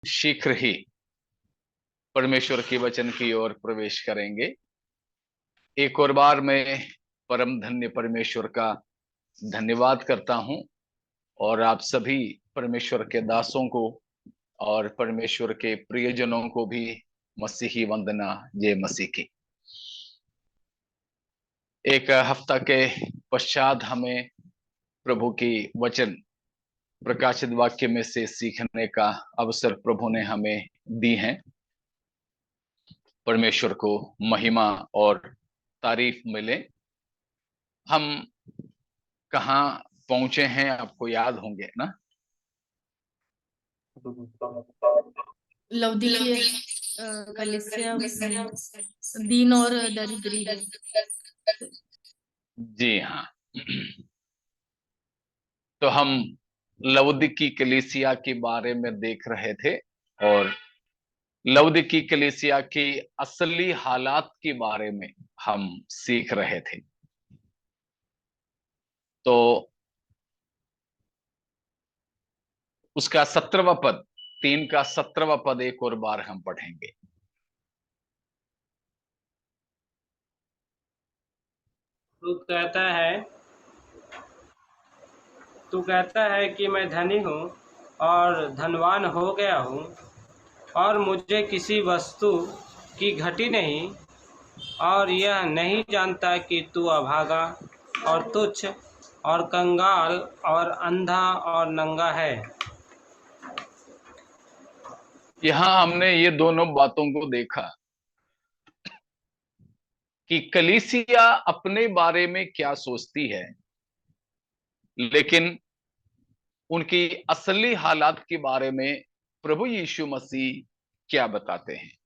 शीघ्र ही परमेश्वर के वचन की ओर प्रवेश करेंगे। एक और बार मैं परम धन्य परमेश्वर का धन्यवाद करता हूं और आप सभी परमेश्वर के दासों को और परमेश्वर के प्रियजनों को भी मसीही वंदना, जय मसीह की। एक हफ्ता के पश्चात हमें प्रभु की वचन प्रकाशित वाक्य में से सीखने का अवसर प्रभु ने हमें दी है। परमेश्वर को महिमा और तारीफ मिले। हम कहाँ पहुंचे हैं आपको याद होंगे ना? लौदीकीय कलीसिया में दीन और दरिद्री है। जी हाँ। तो हम लौदीकी कलीसिया के बारे में देख रहे थे और लौदीकी कलीसिया की असली हालात के बारे में हम सीख रहे थे। तो उसका 17वां पद, 3 का 17वां पद एक और बार हम पढ़ेंगे। तू कहता है कि मैं धनी हूँ और धनवान हो गया हूँ और मुझे किसी वस्तु की घटी नहीं, और यह नहीं जानता कि तू अभागा और तुच्छ और कंगाल और अंधा और नंगा है। यहां हमने ये दोनों बातों को देखा कि कलीसिया अपने बारे में क्या सोचती है, लेकिन उनकी असली हालात के बारे में प्रभु यीशु मसीह क्या बताते हैं।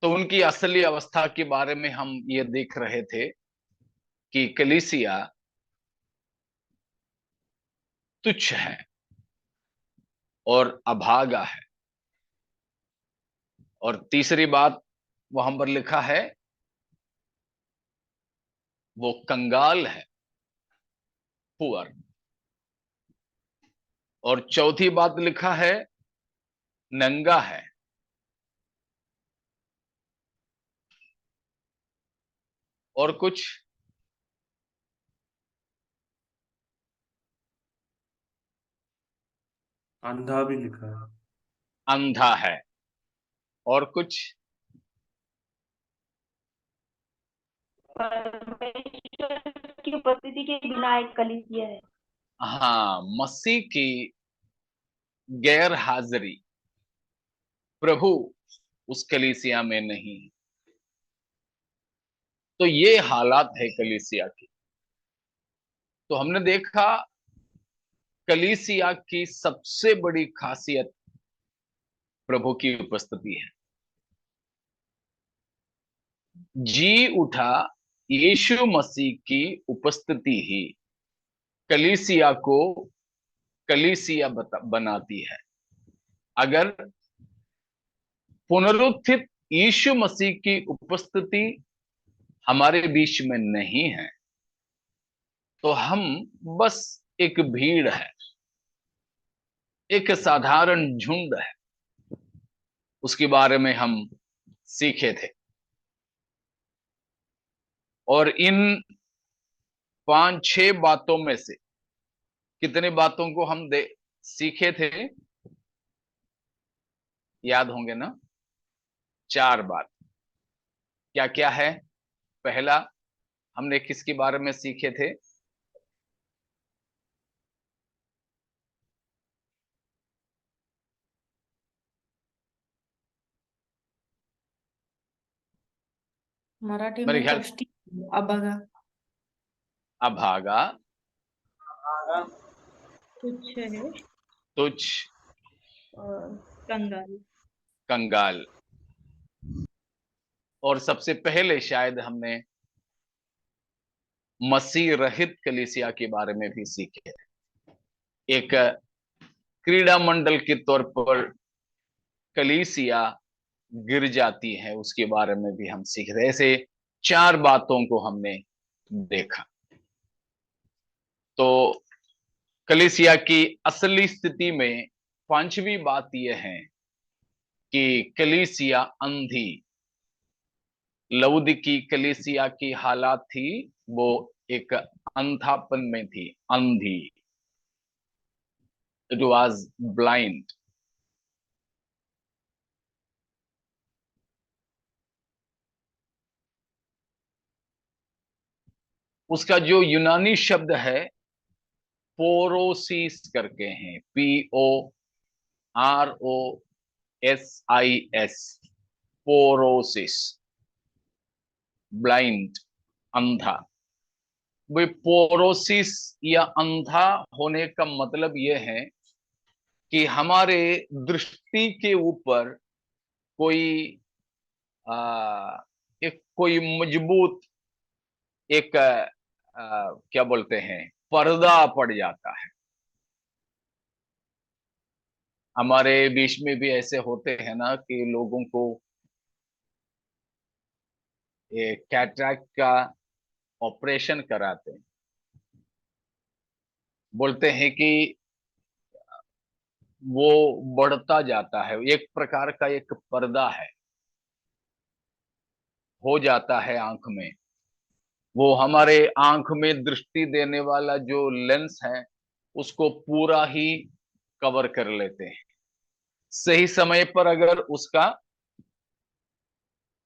तो उनकी असली अवस्था के बारे में हम ये देख रहे थे कि कलीसिया तुच्छ है और अभागा है। और तीसरी बात वहां पर लिखा है, वो कंगाल है, पुअर। और चौथी बात लिखा है, नंगा है। और कुछ अंधा भी लिखा है। अंधा है। और कुछ परमेश्वर की उपस्थिति के बिना एक कलीसिया है। हाँ, मसीह की गैर हाजिरी, प्रभु उस कलीसिया में नहीं। तो ये हालात है कलीसिया की। तो हमने देखा कलीसिया की सबसे बड़ी खासियत प्रभु की उपस्थिति है। जी उठा यीशु मसीह की उपस्थिति ही कलीसिया को कलीसिया बनाती है। अगर पुनरुत्थित यीशु मसीह की उपस्थिति हमारे बीच में नहीं है तो हम बस एक भीड़ है, एक साधारण झुंड है। उसके बारे में हम सीखे थे। और इन 5-6 बातों में से कितने बातों को हम सीखे थे? याद होंगे ना? 4 बात। क्या क्या है? पहला, हमने किसके बारे में सीखे थे? मराठी मेरे में ख्याल कष्टी, अभागा, अभागा, तुच्छ है तुच्छ और कंगाल। कंगाल। और सबसे पहले शायद हमने मसीह रहित कलीसिया के बारे में भी सीखे। एक क्रीड़ा मंडल के तौर पर कलीसिया गिर जाती है, उसके बारे में भी हम सीख रहे। ऐसे 4 बातों को हमने देखा। तो कलीसिया की असली स्थिति में पांचवी बात यह है कि कलीसिया अंधी, लउदिकी कलीसिया की हालात थी वो एक अंधापन में थी, अंधी, इट वॉज ब्लाइंड। उसका जो यूनानी शब्द है पोरोसिस करके हैं, POROSIS, पोरोसिस, ब्लाइंड, अंधा। वे पोरोसिस या अंधा होने का मतलब यह है कि हमारे दृष्टि के ऊपर कोई एक कोई मजबूत एक क्या बोलते हैं, पर्दा पड़ जाता है। हमारे बीच में भी ऐसे होते हैं ना कि लोगों को कैटरैक्ट का ऑपरेशन कराते हैं, बोलते हैं कि वो बढ़ता जाता है, एक प्रकार का एक पर्दा है, हो जाता है आंख में। वो हमारे आंख में दृष्टि देने वाला जो लेंस है उसको पूरा ही कवर कर लेते हैं। सही समय पर अगर उसका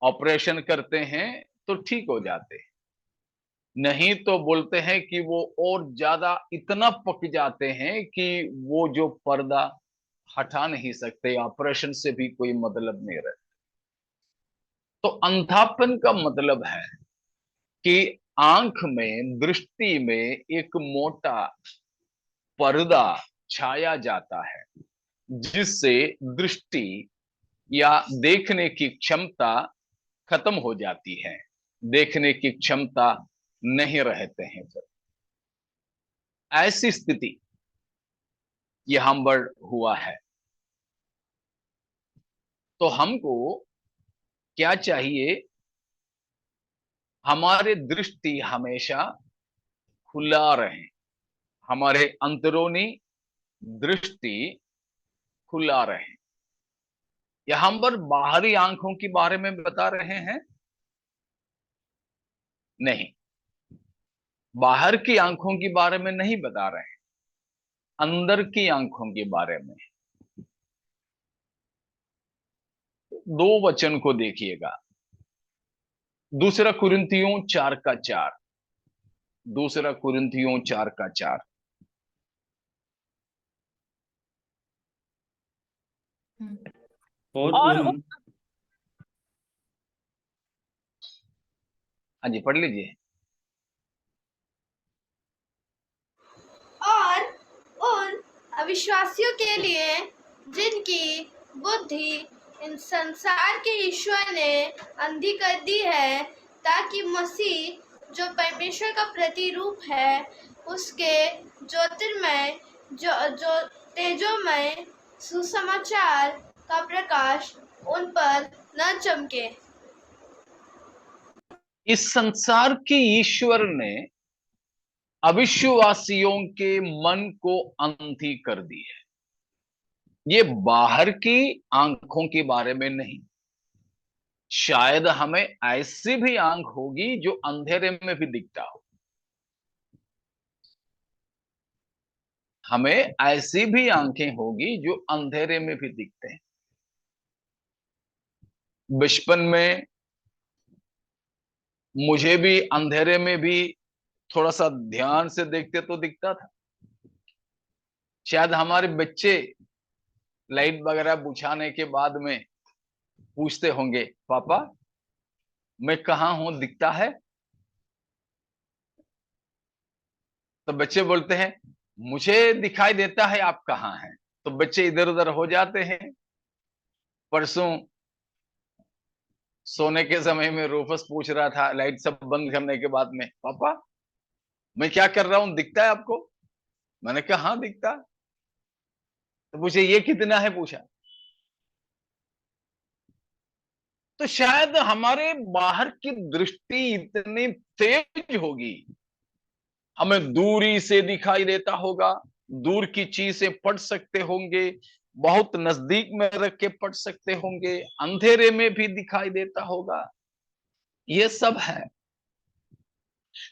ऑपरेशन करते हैं तो ठीक हो जाते हैं, नहीं तो बोलते हैं कि वो और ज्यादा इतना पक जाते हैं कि वो जो पर्दा हटा नहीं सकते, ऑपरेशन से भी कोई मतलब नहीं रहता। तो अंधापन का मतलब है कि आंख में, दृष्टि में एक मोटा पर्दा छाया जाता है जिससे दृष्टि या देखने की क्षमता खत्म हो जाती है, देखने की क्षमता नहीं रहते हैं। फिर ऐसी स्थिति यहां पर हुआ है। तो हमको क्या चाहिए, हमारे दृष्टि हमेशा खुला रहे, हमारे अंदरूनी दृष्टि खुला रहे। यहां पर बाहरी आंखों के बारे में बता रहे हैं नहीं, बाहर की आंखों के बारे में नहीं बता रहे हैं, अंदर की आंखों के बारे में। दो वचन को देखिएगा, दूसरा कुरिन्थियों 4:4, दूसरा कुरिन्थियों 4:4। और और उन हाँ जी, पढ़ लीजिए। और उन अविश्वासियों के लिए जिनकी बुद्धि इन संसार के ईश्वर ने अंधी कर दी है, ताकि मसीह जो परमेश्वर का प्रतिरूप है उसके ज्योतिर्मय जो तेजोमय सुसमाचार का प्रकाश उन पर न चमके। इस संसार के ईश्वर ने अविश्वासियों के मन को अंधी कर दी है। ये बाहर की आंखों के बारे में नहीं, शायद हमें ऐसी भी आंख होगी जो अंधेरे में भी दिखता हो, हमें ऐसी भी आंखें होगी जो अंधेरे में भी दिखते हैं। बचपन में मुझे भी अंधेरे में भी थोड़ा सा ध्यान से देखते तो दिखता था। शायद हमारे बच्चे लाइट वगैरह बुझाने के बाद में पूछते होंगे, पापा मैं कहाँ हूं, दिखता है? तो बच्चे बोलते हैं मुझे दिखाई देता है, आप कहाँ हैं? तो बच्चे इधर उधर हो जाते हैं। परसों सोने के समय में रूफस पूछ रहा था लाइट सब बंद करने के बाद में, पापा मैं क्या कर रहा हूं, दिखता है आपको? मैंने कहा हाँ दिखता। तो पूछे ये कितना है, पूछा। तो शायद हमारे बाहर की दृष्टि इतनी तेज होगी, हमें दूरी से दिखाई देता होगा, दूर की चीजें पढ़ सकते होंगे, बहुत नजदीक में रख के पढ़ सकते होंगे, अंधेरे में भी दिखाई देता होगा, ये सब है।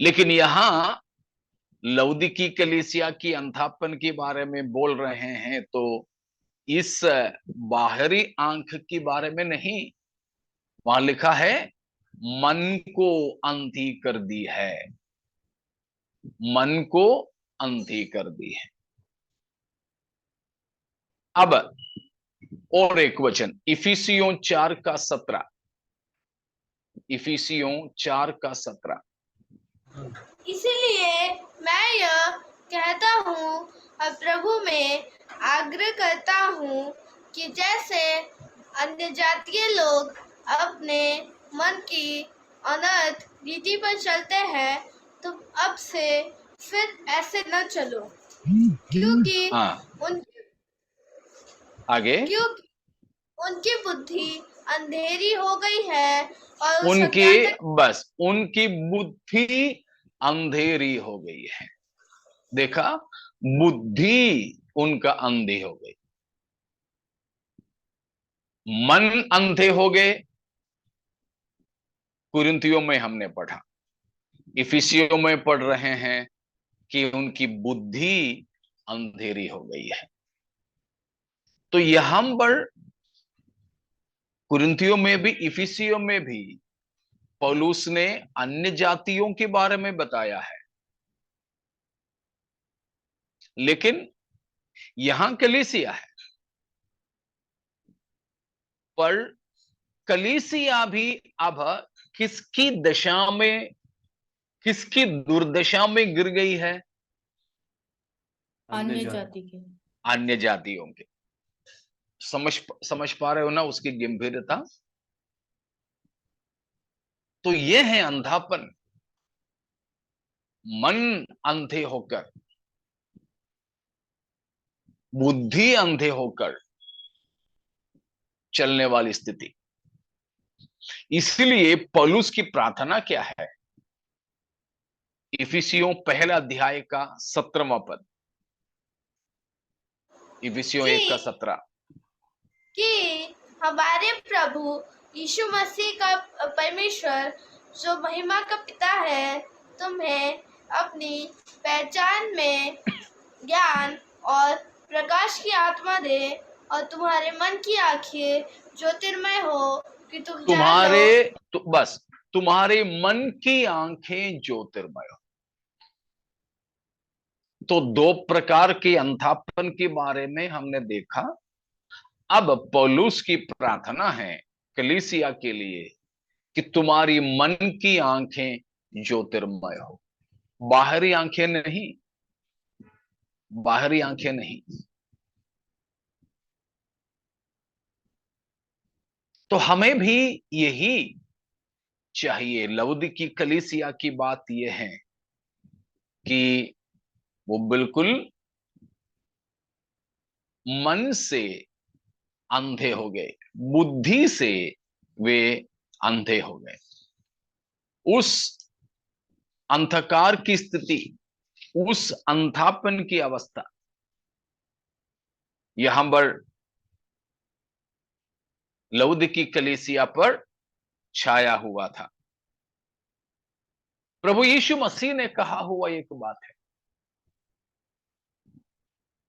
लेकिन यहां लौदीकी कलीसिया की अंधापन के बारे में बोल रहे हैं तो इस बाहरी आंख के बारे में नहीं। वहां लिखा है मन को अंधी कर दी है, मन को अंधी कर दी है। अब और एक वचन इफिसियों 4:17, इफिसियों 4:17। इसीलिए मैं यह कहता हूँ और प्रभु में आग्रह करता हूँ कि जैसे अन्य जातीय लोग अपने मन की अनर्थ रीति पर चलते हैं, तुम अब से फिर ऐसे न चलो, क्योंकि हाँ, आगे क्योंकि उनकी बुद्धि अंधेरी हो गई है और वो उनकी सत्यानाश बस उनकी बुद्धि अंधेरी हो गई है। देखा, बुद्धि उनका अंधे हो गई, मन अंधे हो गए। कुरिन्थियों में हमने पढ़ा, इफिसियों में पढ़ रहे हैं कि उनकी बुद्धि अंधेरी हो गई है। तो यहां पर कुरिन्थियों में भी इफिसियों में भी पौलुस ने अन्य जातियों के बारे में बताया है, लेकिन यहां कलीसिया है। पर कलीसिया भी अब किसकी दशा में, किसकी दुर्दशा में गिर गई है? अन्य जाति के। अन्य जातियों के। समझ पा रहे हो ना उसकी गंभीरता? तो यह है अंधापन, मन अंधे होकर, बुद्धि अंधे होकर चलने वाली स्थिति। इसलिए पौलुस की प्रार्थना क्या है? इफिसियों 1 अध्याय का 17वां पद, इफिसियों 1:17। कि हमारे प्रभु यीशु मसीह का परमेश्वर जो महिमा का पिता है, तुम्हें अपनी पहचान में ज्ञान और प्रकाश की आत्मा दे और तुम्हारे मन की आंखें ज्योतिर्मय हो कि तुम जान लो। तुम्हारे तो बस तुम्हारे मन की आंखें ज्योतिर्मय हो। तो 2 प्रकार के अंधापन के बारे में हमने देखा। अब पौलुस की प्रार्थना है कलीसिया के लिए कि तुम्हारी मन की आंखें ज्योतिर्मय हो, बाहरी आंखें नहीं, बाहरी आंखें नहीं। तो हमें भी यही चाहिए। लौदीकी कलीसिया की बात यह है कि वो बिल्कुल मन से अंधे हो गए, बुद्धि से वे अंधे हो गए। उस अंधकार की स्थिति, उस अंधापन की अवस्था यहां पर लौदीकी कलीसिया पर छाया हुआ था। प्रभु यीशु मसीह ने कहा हुआ एक बात है,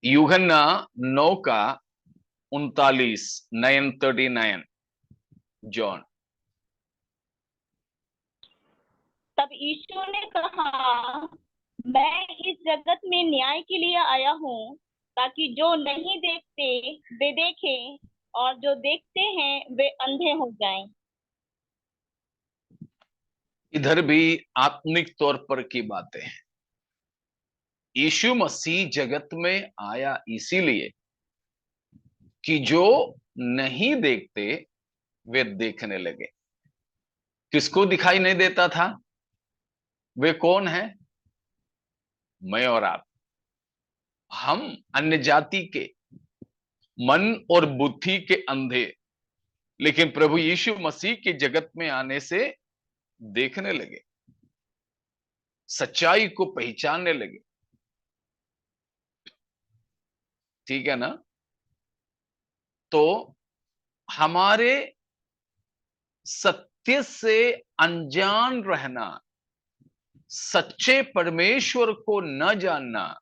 यूहन्ना 9:39, 9:39, जॉन। तब यीशु ने कहा, मैं इस जगत में न्याय के लिए आया हूँ, ताकि जो नहीं देखते वे देखें और जो देखते हैं वे अंधे हो जाएं। इधर भी आत्मिक तौर पर की बातें हैं। यीशु मसीह जगत में आया इसीलिए कि जो नहीं देखते वे देखने लगे। किसको दिखाई नहीं देता था? वे कौन है? मैं और आप। हम अन्य जाति के, मन और बुद्धि के अंधे, लेकिन प्रभु यीशु मसीह के जगत में आने से देखने लगे, सच्चाई को पहचानने लगे। ठीक है ना? तो हमारे सत्य से अनजान रहना, सच्चे परमेश्वर को न जानना,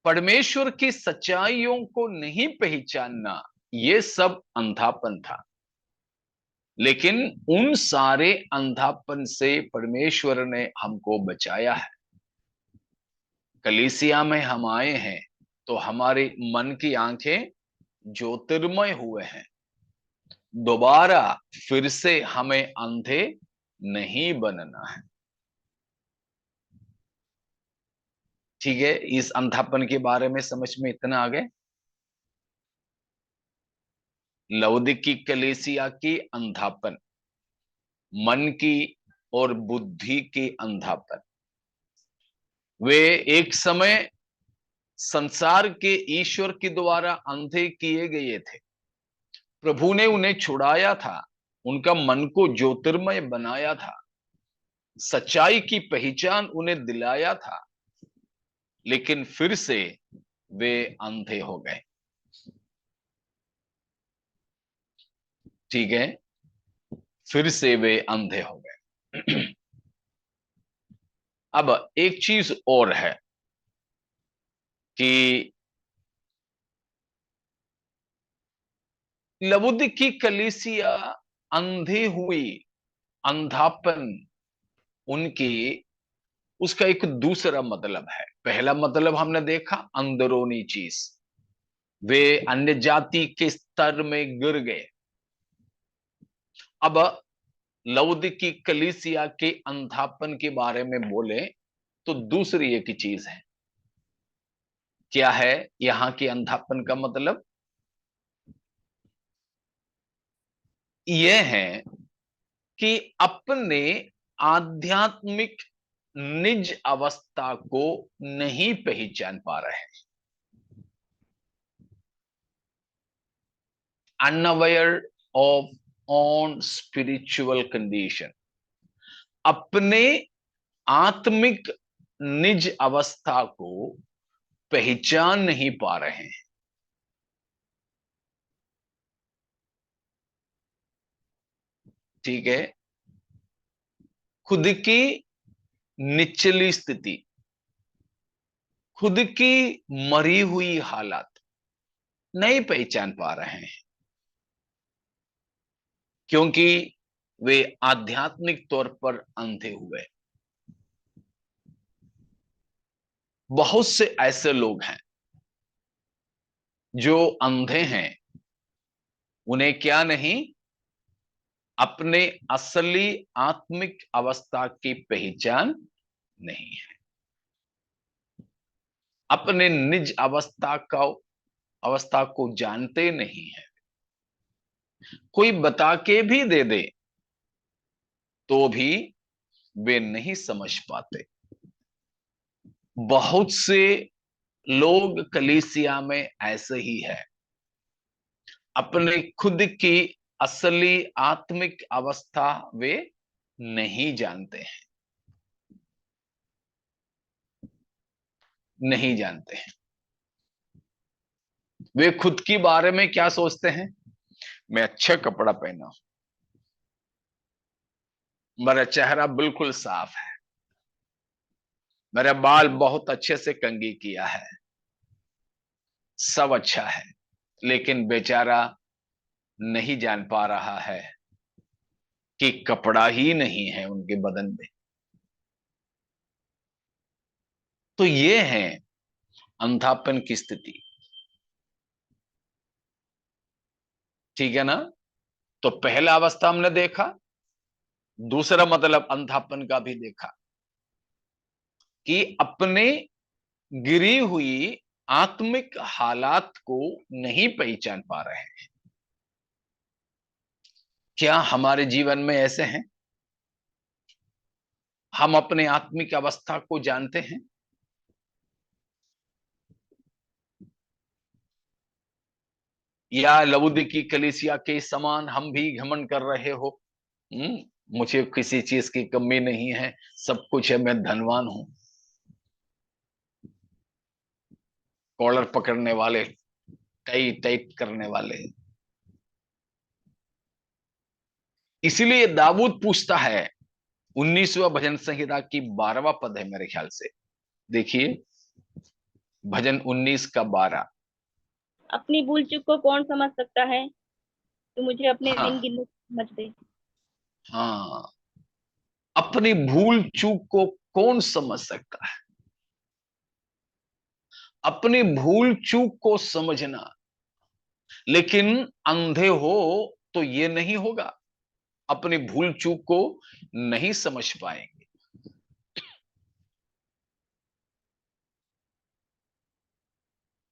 परमेश्वर की सच्चाइयों को नहीं पहचानना, ये सब अंधापन था। लेकिन उन सारे अंधापन से परमेश्वर ने हमको बचाया है। कलीसिया में हम आए हैं तो हमारे मन की आंखें ज्योतिर्मय हुए हैं। दोबारा फिर से हमें अंधे नहीं बनना है। ठीक है, इस अंधापन के बारे में समझ में इतना आ गए। लौदीकी कलीसिया की अंधापन, मन की और बुद्धि की अंधापन, वे एक समय संसार के ईश्वर के द्वारा अंधे किए गए थे। प्रभु ने उन्हें छुड़ाया था, उनका मन को ज्योतिर्मय बनाया था, सच्चाई की पहचान उन्हें दिलाया था, लेकिन फिर से वे अंधे हो गए। ठीक है, फिर से वे अंधे हो गए। अब एक चीज और है कि लवुदिकी कलीसिया अंधी हुई, अंधापन उनकी, उसका एक दूसरा मतलब है। पहला मतलब हमने देखा अंदरूनी चीज, वे अन्य जाति के स्तर में गिर गए। अब लवुदिकी कलीसिया के अंधापन के बारे में बोले तो दूसरी एक चीज है। क्या है यहां के अंधापन का मतलब? यह है कि अपने आध्यात्मिक निज अवस्था को नहीं पहचान पा रहे हैं। Unaware of on spiritual condition, अपने आत्मिक निज अवस्था को पहचान नहीं पा रहे हैं। ठीक है, खुद की निचली स्थिति, खुद की मरी हुई हालत नहीं पहचान पा रहे हैं, क्योंकि वे आध्यात्मिक तौर पर अंधे हुए। बहुत से ऐसे लोग हैं जो अंधे हैं, उन्हें क्या नहीं, अपने असली आत्मिक अवस्था की पहचान नहीं है, अपने निज अवस्था को जानते नहीं है। कोई बता के भी दे दे तो भी वे नहीं समझ पाते। बहुत से लोग कलीसिया में ऐसे ही है, अपने खुद की असली आत्मिक अवस्था वे नहीं जानते हैं, नहीं जानते हैं। वे खुद के बारे में क्या सोचते हैं? मैं अच्छा कपड़ा पहना हूं, मेरा चेहरा बिल्कुल साफ है, मेरे बाल बहुत अच्छे से कंघी किया है, सब अच्छा है। लेकिन बेचारा नहीं जान पा रहा है कि कपड़ा ही नहीं है उनके बदन में। तो ये है अंधापन की स्थिति। ठीक है ना? तो पहला अवस्था हमने देखा, दूसरा मतलब अंधापन का भी देखा कि अपने गिरी हुई आत्मिक हालात को नहीं पहचान पा रहे हैं। क्या हमारे जीवन में ऐसे हैं? हम अपने आत्मिक अवस्था को जानते हैं? या लवुदिकी कलीसिया के समान हम भी घमंड कर रहे हो, मुझे किसी चीज की कमी नहीं है, सब कुछ है, मैं धनवान हूं। कॉलर पकड़ने वाले टाइट टाइट करने वाले। इसीलिए दाऊद पूछता है, 19वां भजन संहिता की 12वां पद है मेरे ख्याल से, देखिए भजन 19 का 12। अपनी भूल चूक को कौन समझ सकता है, तो मुझे अपने दिन हाँ गिनने समझ दे। हाँ, अपनी भूल चूक को कौन समझ सकता है। अपनी भूल चूक को समझना, लेकिन अंधे हो तो ये नहीं होगा, अपनी भूल चूक को नहीं समझ पाएंगे।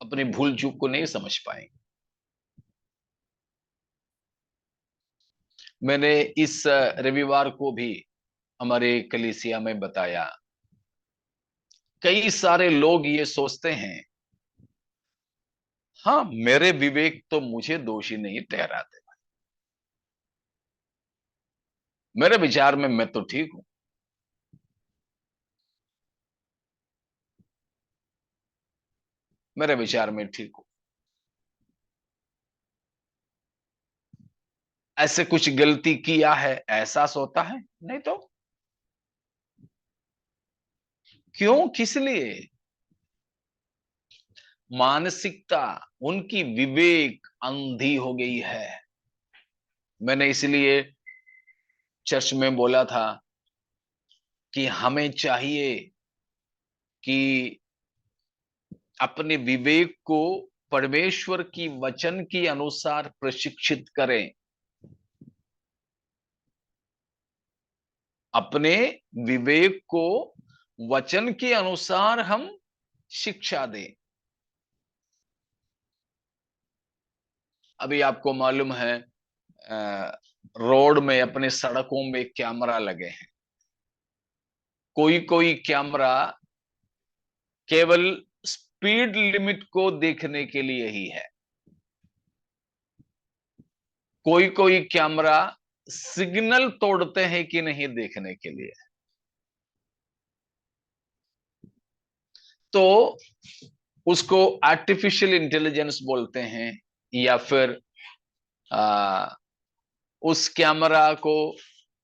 अपनी भूल चूक को नहीं समझ पाएंगे। मैंने इस रविवार को भी हमारे कलीसिया में बताया, कई सारे लोग ये सोचते हैं, हाँ मेरे विवेक तो मुझे दोषी नहीं ठहराते, मेरे विचार में मैं तो ठीक हूं, मेरे विचार में ठीक हूं, ऐसे कुछ गलती किया है एहसास होता है नहीं तो क्यों, किस लिए। मानसिकता, उनकी विवेक अंधी हो गई है। मैंने इसलिए चर्च में बोला था कि हमें चाहिए कि अपने विवेक को परमेश्वर की वचन के अनुसार प्रशिक्षित करें, अपने विवेक को वचन के अनुसार हम शिक्षा दें। अभी आपको मालूम है रोड में, अपने सड़कों में कैमरा लगे हैं। कोई कोई कैमरा केवल स्पीड लिमिट को देखने के लिए ही है, कोई कोई कैमरा सिग्नल तोड़ते हैं कि नहीं देखने के लिए। तो उसको आर्टिफिशियल इंटेलिजेंस बोलते हैं, या फिर उस कैमरा को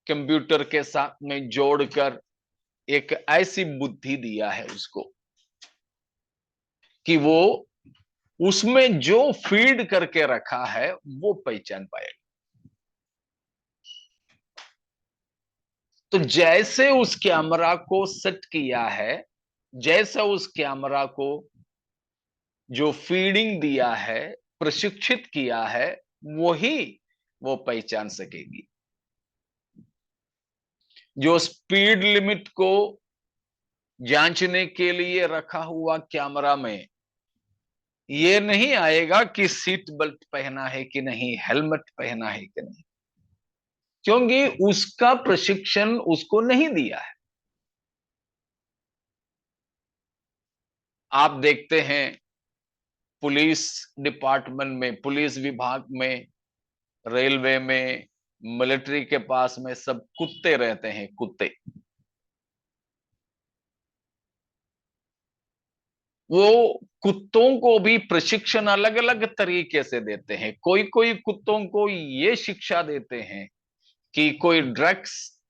कंप्यूटर के साथ में जोड़कर एक ऐसी बुद्धि दिया है उसको कि वो उसमें जो फीड करके रखा है वो पहचान पाएगा। तो जैसे उस कैमरा को सेट किया है, जैसा उस कैमरा को जो फीडिंग दिया है, प्रशिक्षित किया है, वही वो पहचान सकेगी। जो स्पीड लिमिट को जांचने के लिए रखा हुआ कैमरा में ये नहीं आएगा कि सीट बेल्ट पहना है कि नहीं, हेलमेट पहना है कि नहीं, क्योंकि उसका प्रशिक्षण उसको नहीं दिया है। आप देखते हैं पुलिस डिपार्टमेंट में, पुलिस विभाग में, रेलवे में, मिलिट्री के पास में सब कुत्ते रहते हैं, कुत्ते। वो कुत्तों को भी प्रशिक्षण अलग अलग तरीके से देते हैं। कोई कोई कुत्तों को ये शिक्षा देते हैं कि कोई ड्रग्स,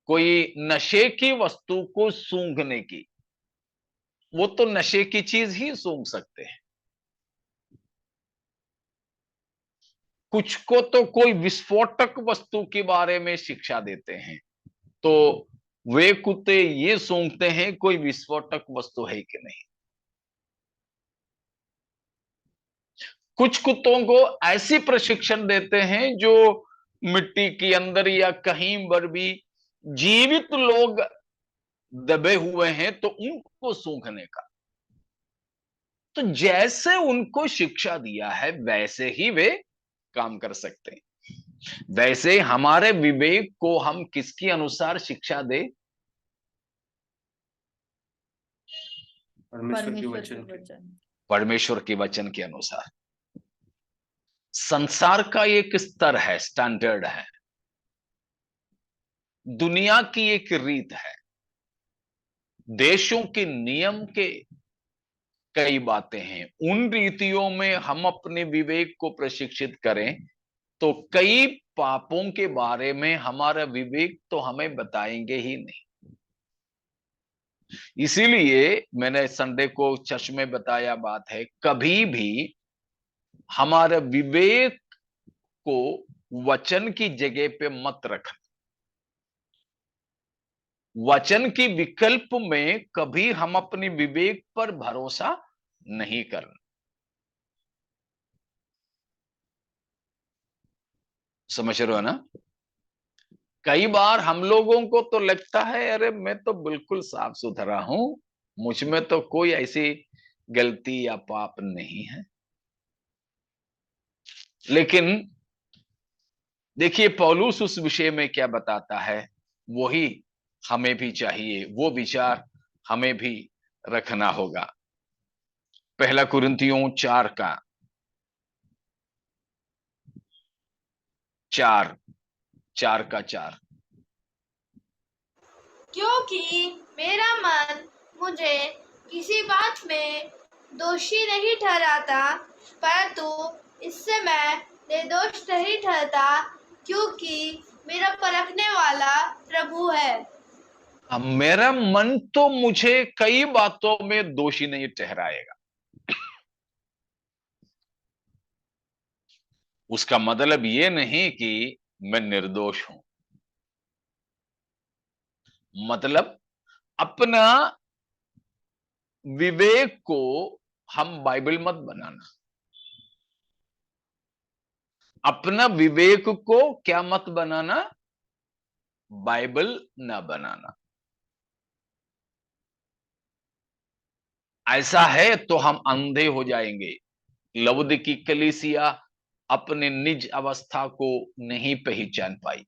कोई नशे की वस्तु को सूंघने की, वो तो नशे की चीज ही सूंघ सकते हैं। कुछ को तो कोई विस्फोटक वस्तु के बारे में शिक्षा देते हैं, तो वे कुत्ते ये सूंघते हैं कोई विस्फोटक वस्तु है कि नहीं। कुछ कुत्तों को ऐसी प्रशिक्षण देते हैं जो मिट्टी के अंदर या कहीं पर भी जीवित लोग दबे हुए हैं तो उनको सूंघने का। तो जैसे उनको शिक्षा दिया है वैसे ही वे काम कर सकते हैं। वैसे हमारे विवेक को हम किसके अनुसार शिक्षा दे, परमेश्वर के परमेश्वर वचन के के। वचन। परमेश्वर के वचन के अनुसार। संसार का एक स्तर है, स्टैंडर्ड है, दुनिया की एक रीत है, देशों के नियम के कई बातें हैं, उन रीतियों में हम अपने विवेक को प्रशिक्षित करें तो कई पापों के बारे में हमारा विवेक तो हमें बताएंगे ही नहीं। इसीलिए मैंने संडे को चर्च में बताया बात है, कभी भी हमारा विवेक को वचन की जगह पे मत रखना। वचन की विकल्प में कभी हम अपने विवेक पर भरोसा नहीं करना। समझ रहे हो ना? कई बार हम लोगों को तो लगता है अरे मैं तो बिल्कुल साफ सुथरा हूं, मुझ में तो कोई ऐसी गलती या पाप नहीं है। लेकिन देखिए पौलुस उस विषय में क्या बताता है, वही हमें भी चाहिए, वो विचार हमें भी रखना होगा। पहला कुरिन्थियों 4 का 4 क्योंकि मेरा मन मुझे किसी बात में दोषी नहीं ठहराता, परंतु इससे मैं निर्दोष नहीं ठहरता, क्योंकि मेरा परखने वाला प्रभु है। अब मेरा मन तो मुझे कई बातों में दोषी नहीं ठहराएगा। उसका मतलब ये नहीं कि मैं निर्दोष हूं। मतलब अपना विवेक को हम बाइबल मत बनाना, अपना विवेक को क्या मत बनाना, बाइबल ना बनाना। ऐसा है तो हम अंधे हो जाएंगे। लवोदिकी कलीसिया अपने निज अवस्था को नहीं पहचान पाई,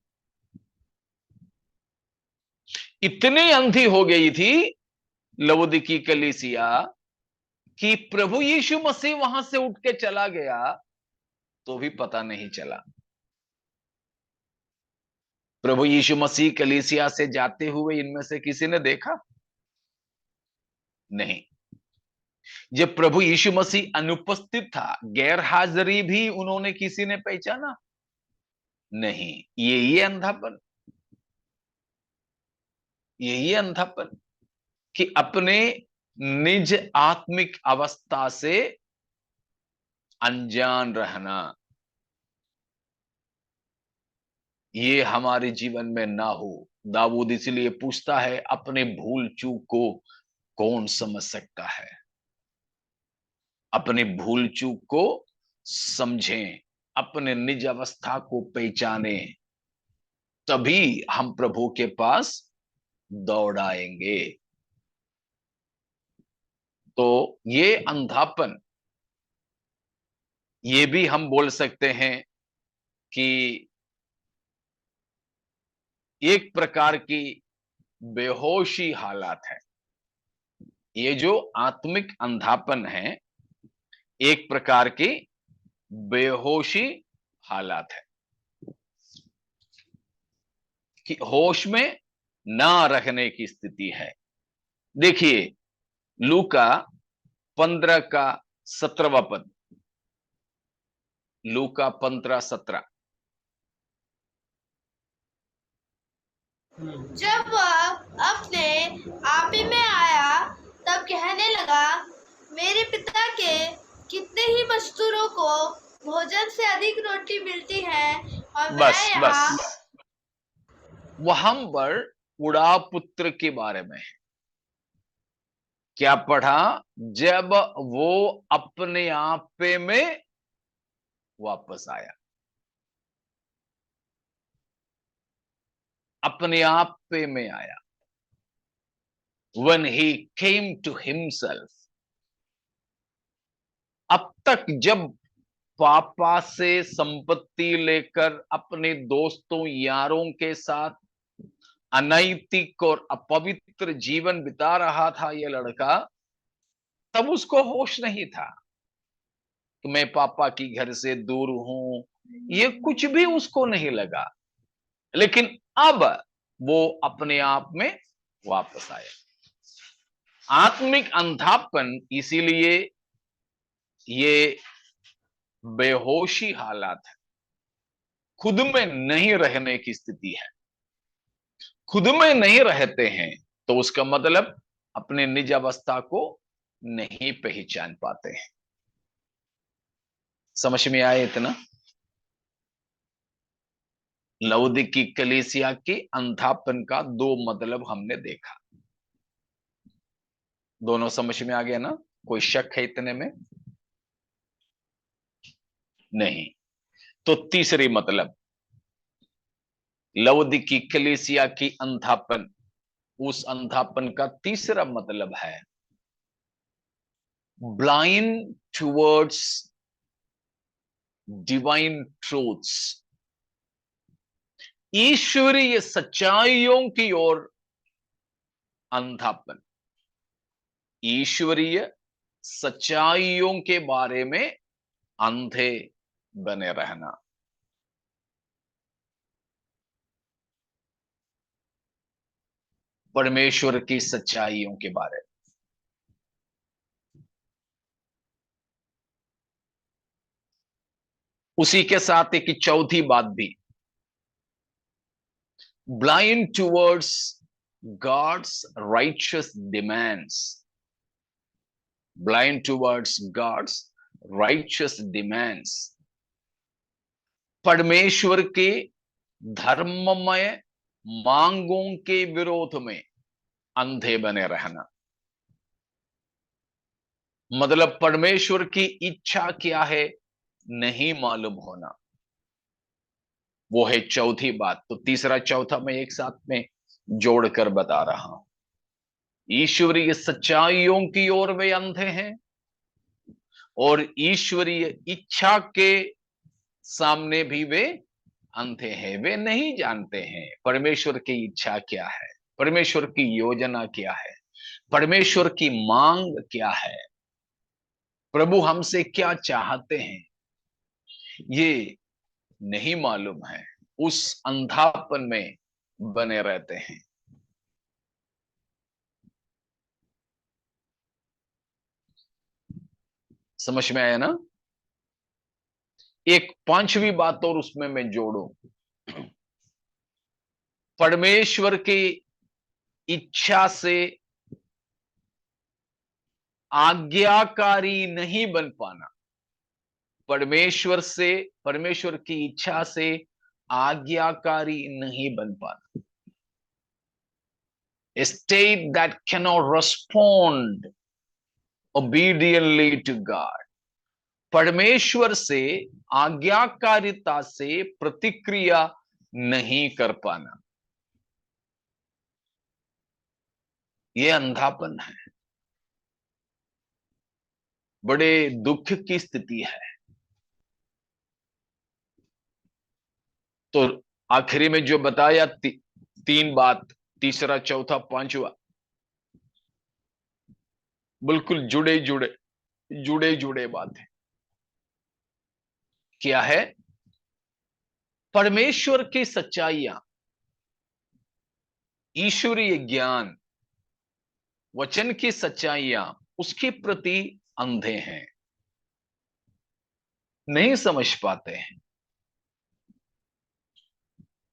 इतनी अंधी हो गई थी लवोदिकी कलीसिया कि प्रभु यीशु मसीह वहां से उठ के चला गया तो भी पता नहीं चला। प्रभु यीशु मसीह कलीसिया से जाते हुए इनमें से किसी ने देखा? नहीं। जब प्रभु यीशु मसीह अनुपस्थित था, गैर हाजिरी भी उन्होंने किसी ने पहचाना नहीं। यही अंधापन, यही अंधापन कि अपने निज आत्मिक अवस्था से अनजान रहना, ये हमारे जीवन में ना हो। दाऊद इसलिए पूछता है, अपने भूल चूक को कौन समझ सकता है? अपने भूल चूक को समझें, अपने निज अवस्था को पहचाने, तभी हम प्रभु के पास दौड़ आएंगे। तो ये अंधापन, ये भी हम बोल सकते हैं कि एक प्रकार की बेहोशी हालात है। ये जो आत्मिक अंधापन है, एक प्रकार की बेहोशी हालात है कि होश में ना रहने की स्थिति है। देखिए लूका 15 का 17वां पद, लूका 15:17। जब वह अपने आप ही में आया तब कहने लगा, मेरे पिता के कितने ही मजदूरों को भोजन से अधिक रोटी मिलती है और मैं बस यहाँ। वहां पर उड़ा पुत्र के बारे में क्या पढ़ा? जब वो अपने आप पे में वापस आया, अपने आप पे में आया। When he came to himself, अब तक जब पापा से संपत्ति लेकर अपने दोस्तों यारों के साथ अनैतिक और अपवित्र जीवन बिता रहा था ये लड़का, तब उसको होश नहीं था कि मैं पापा की घर से दूर हूं, ये कुछ भी उसको नहीं लगा। लेकिन अब वो अपने आप में वापस आया। आत्मिक अंधापन इसीलिए ये बेहोशी हालात है, खुद में नहीं रहने की स्थिति है। खुद में नहीं रहते हैं तो उसका मतलब अपने निज अवस्था को नहीं पहचान पाते हैं। समझ में आया इतना? लौदीकी कलीसिया के अंधापन का दो मतलब हमने देखा। दोनों समझ में आ गया ना? कोई शक है इतने में? नहीं। तो तीसरी मतलब, लौदीकी कलीसिया की अंधापन, उस अंधापन का तीसरा मतलब है ब्लाइंड टुवर्ड्स डिवाइन ट्रूथ्स, ईश्वरीय सच्चाइयों की ओर अंधापन। ईश्वरीय सच्चाइयों के बारे में अंधे बने रहना। परमेश्वर की सच्चाइयों के बारे में। उसी के साथ एक चौथी बात भी, blind towards God's righteous demands. Blind towards God's righteous demands, परमेश्वर के धर्ममय मांगों के विरोध में अंधे बने रहना। मतलब परमेश्वर की इच्छा क्या है नहीं मालूम होना, वो है चौथी बात। तो तीसरा चौथा मैं एक साथ में जोड़कर बता रहा हूं। ईश्वरीय सच्चाइयों की ओर वे अंधे हैं और ईश्वरीय इच्छा के सामने भी वे अंधे हैं। वे नहीं जानते हैं परमेश्वर की इच्छा क्या है, परमेश्वर की योजना क्या है, परमेश्वर की मांग क्या है, प्रभु हमसे क्या चाहते हैं, ये नहीं मालूम है। उस अंधापन में बने रहते हैं। समझ में आया ना? एक पांचवी बात और उसमें मैं जोड़ूं, परमेश्वर की इच्छा से आज्ञाकारी नहीं बन पाना। परमेश्वर की इच्छा से आज्ञाकारी नहीं बन पाना। A state that cannot respond obediently to God. परमेश्वर से आज्ञाकारिता से प्रतिक्रिया नहीं कर पाना, यह अंधापन है। बड़े दुख की स्थिति है। तो आखिरी में जो बताया तीन बात, तीसरा चौथा पांचवा, बिल्कुल जुड़े बात है। क्या है? परमेश्वर की सच्चाइयां, ईश्वरीय ज्ञान, वचन की सच्चाइयां उसके प्रति अंधे हैं, नहीं समझ पाते हैं।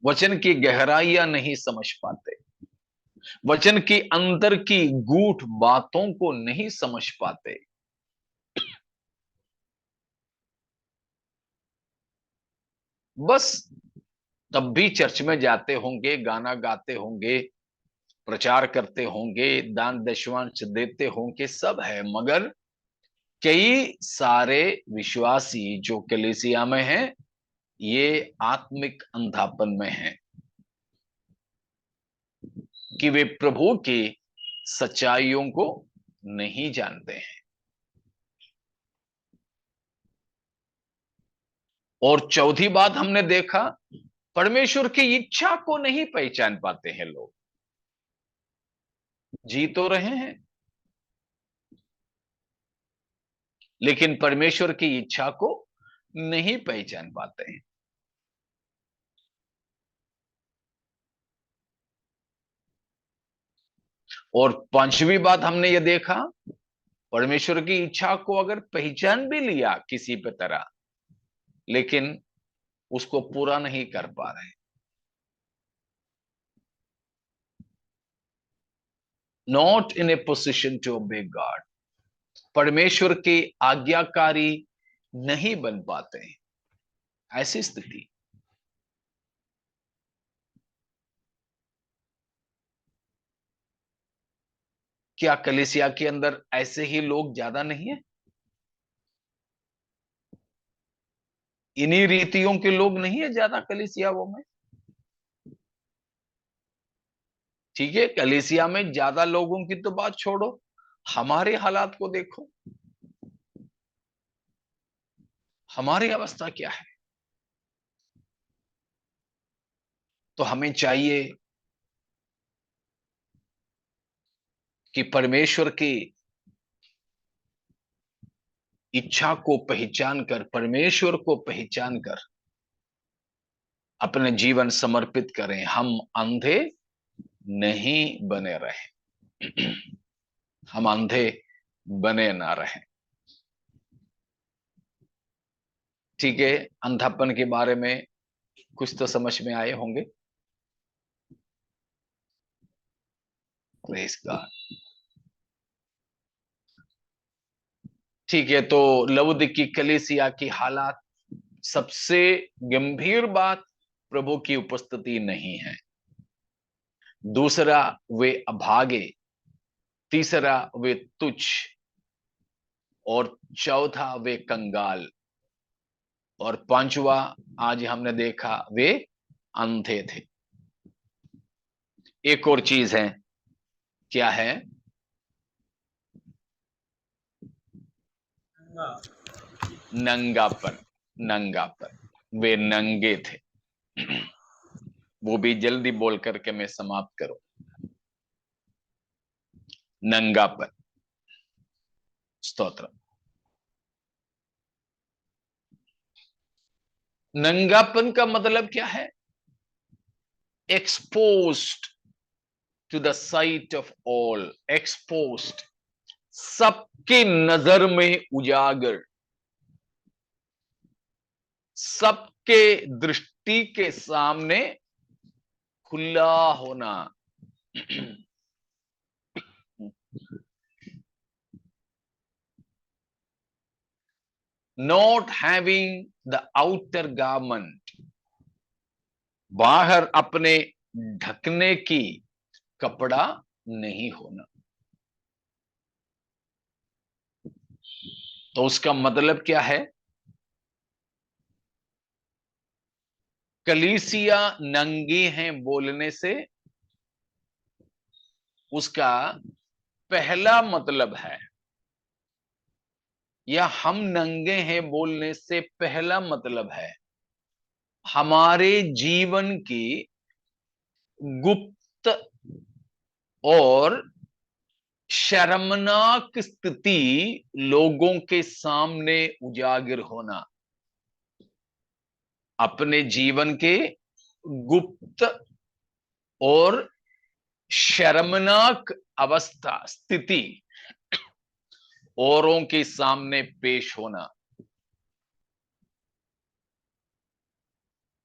वचन की गहराइयां नहीं समझ पाते, वचन की अंदर की गूढ़ बातों को नहीं समझ पाते। बस तब भी चर्च में जाते होंगे, गाना गाते होंगे, प्रचार करते होंगे, दान दशवांश देते होंगे, सब है, मगर कई सारे विश्वासी जो कलीसिया में हैं, ये आत्मिक अंधापन में हैं कि वे प्रभु की सच्चाइयों को नहीं जानते हैं। और चौथी बात हमने देखा, परमेश्वर की इच्छा को नहीं पहचान पाते हैं लोग। जी तो रहे हैं, लेकिन परमेश्वर की इच्छा को नहीं पहचान पाते हैं। और पांचवी बात हमने ये देखा, परमेश्वर की इच्छा को अगर पहचान भी लिया किसी पे तरह, लेकिन उसको पूरा नहीं कर पा रहे। Not in a position to obey God, परमेश्वर के आज्ञाकारी नहीं बन पाते हैं, ऐसी स्थिति। क्या कलीसिया के अंदर ऐसे ही लोग ज्यादा नहीं है? इन्हीं रीतियों के लोग नहीं है ज्यादा कलीसियाओं में? ठीक है, कलीसिया में ज्यादा लोगों की तो बात छोड़ो, हमारे हालात को देखो, हमारी अवस्था क्या है। तो हमें चाहिए कि परमेश्वर की इच्छा को पहचान कर, परमेश्वर को पहचान कर अपने जीवन समर्पित करें। हम अंधे नहीं बने रहे, हम अंधे बने ना रहे। ठीक है, अंधापन के बारे में कुछ तो समझ में आए होंगे। Praise God. ठीक है, तो लवोदिकी कलीसिया की हालात, सबसे गंभीर बात प्रभु की उपस्थिति नहीं है। दूसरा, वे अभागे। तीसरा, वे तुच्छ। और चौथा, वे कंगाल। और पांचवा, आज हमने देखा, वे अंधे थे। एक और चीज है, क्या है? नंगापन। नंगापन, वे नंगे थे। वो भी जल्दी बोल करके मैं समाप्त करूं। नंगापन। स्तोत्र। नंगापन का मतलब क्या है? Exposed to the sight of all. Exposed, सबकी नजर में उजागर, सबके दृष्टि के सामने खुला होना। Not having the outer garment, बाहर अपने ढकने की कपड़ा नहीं होना। तो उसका मतलब क्या है? कलीसिया नंगी हैं बोलने से उसका पहला मतलब है, या हम नंगे हैं बोलने से पहला मतलब है, हमारे जीवन की गुप्त और शर्मनाक स्थिति लोगों के सामने उजागर होना। अपने जीवन के गुप्त और शर्मनाक अवस्था, स्थिति औरों के सामने पेश होना।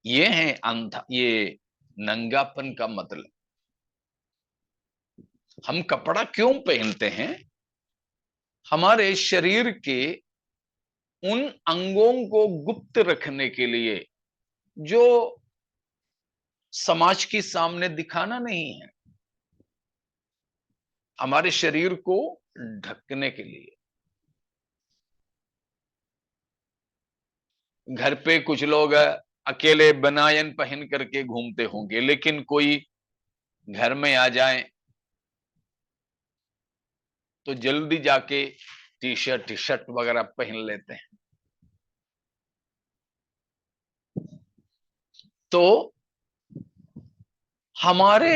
ये है अंधा, ये नंगापन का मतलब। हम कपड़ा क्यों पहनते हैं? हमारे शरीर के उन अंगों को गुप्त रखने के लिए जो समाज के सामने दिखाना नहीं है, हमारे शरीर को ढकने के लिए। घर पे कुछ लोग अकेले बनियान पहन करके घूमते होंगे, लेकिन कोई घर में आ जाए तो जल्दी जाके टी शर्ट वगैरह पहन लेते हैं। तो हमारे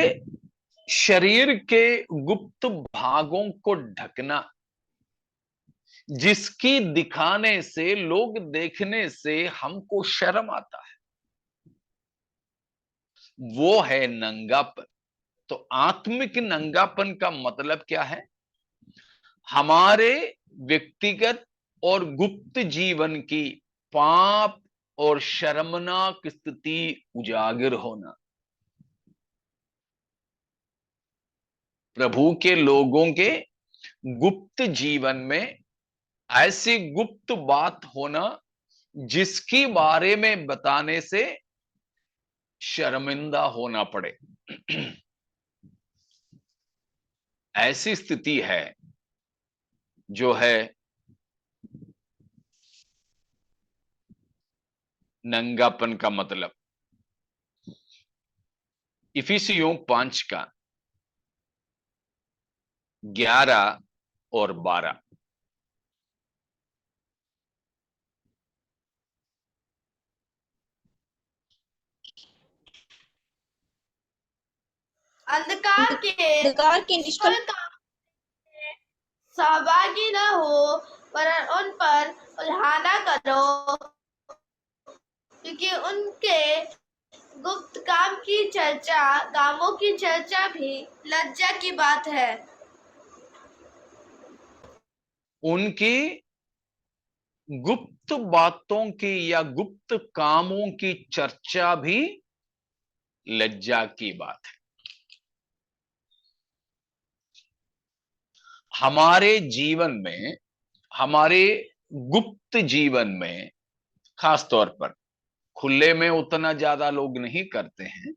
शरीर के गुप्त भागों को ढकना, जिसकी दिखाने से, लोग देखने से हमको शर्म आता है, वो है नंगापन। तो आत्मिक नंगापन का मतलब क्या है? हमारे व्यक्तिगत और गुप्त जीवन की पाप और शर्मनाक स्थिति उजागर होना। प्रभु के लोगों के गुप्त जीवन में ऐसी गुप्त बात होना जिसकी बारे में बताने से शर्मिंदा होना पड़े, ऐसी स्थिति है जो है नंगापन का मतलब। इफिसियों 5 का 11 और 12। अंधकार के निष्फल काम में सहभागी न हो, पर उन पर उल्हाना करो, क्योंकि उनके गुप्त कामों की चर्चा भी लज्जा की बात है। उनकी गुप्त बातों की या गुप्त कामों की चर्चा भी लज्जा की बात है। हमारे जीवन में, हमारे गुप्त जीवन में, खास तौर पर खुले में उतना ज्यादा लोग नहीं करते हैं।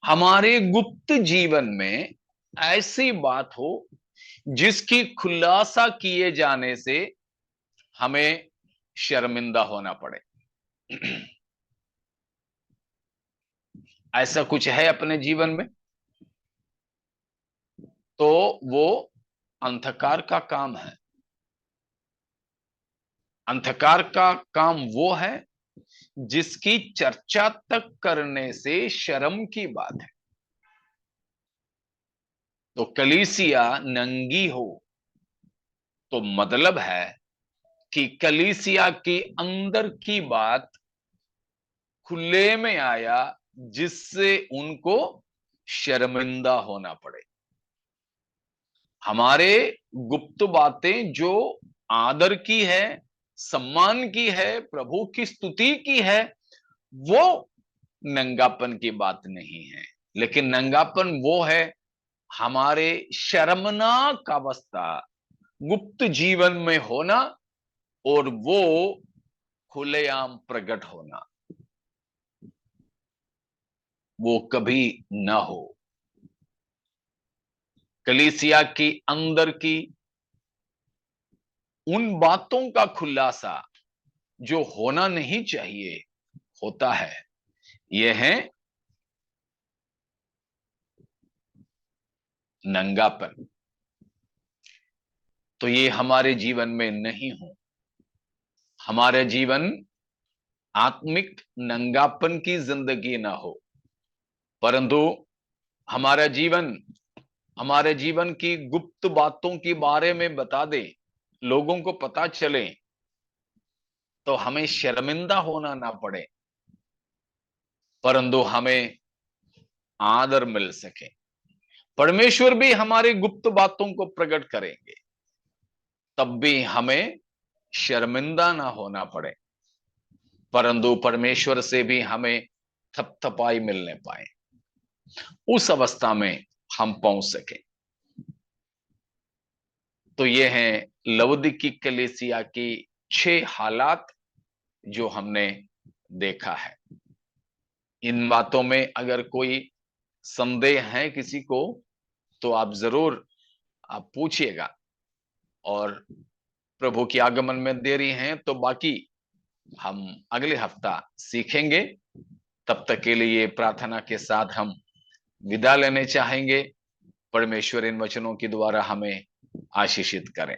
हमारे गुप्त जीवन में ऐसी बात हो जिसकी खुलासा किए जाने से हमें शर्मिंदा होना पड़े। ऐसा कुछ है अपने जीवन में, तो वो अंधकार का काम है। अंधकार का काम वो है जिसकी चर्चा तक करने से शर्म की बात है। तो कलीसिया नंगी हो तो मतलब है कि कलीसिया के अंदर की बात खुले में आया जिससे उनको शर्मिंदा होना पड़े। हमारे गुप्त बातें जो आदर की है, सम्मान की है, प्रभु की स्तुति की है, वो नंगापन की बात नहीं है। लेकिन नंगापन वो है हमारे शर्मनाक अवस्था गुप्त जीवन में होना और वो खुलेआम प्रकट होना, वो कभी ना हो। कलीसिया की अंदर की उन बातों का खुलासा जो होना नहीं चाहिए होता है। यह है नंगापन। तो ये हमारे जीवन में नहीं हो। हमारे जीवन आत्मिक नंगापन की जिंदगी ना हो, परंतु हमारे जीवन की गुप्त बातों के बारे में बता दे, लोगों को पता चले, तो हमें शर्मिंदा होना ना पड़े, परंतु हमें आदर मिल सके। परमेश्वर भी हमारी गुप्त बातों को प्रकट करेंगे, तब भी हमें शर्मिंदा ना होना पड़े, परंतु परमेश्वर से भी हमें थपथपाई मिलने पाए, उस अवस्था में हम पहुंच सके। तो ये हैं लवोदिकी कलीसिया की 6 हालात जो हमने देखा है। इन बातों में अगर कोई संदेह है किसी को, तो आप जरूर आप पूछिएगा। और प्रभु की आगमन में देरी है तो बाकी हम अगले हफ्ता सीखेंगे। तब तक के लिए प्रार्थना के साथ हम विदा लेने चाहेंगे। परमेश्वर इन वचनों के द्वारा हमें आशीषित करें।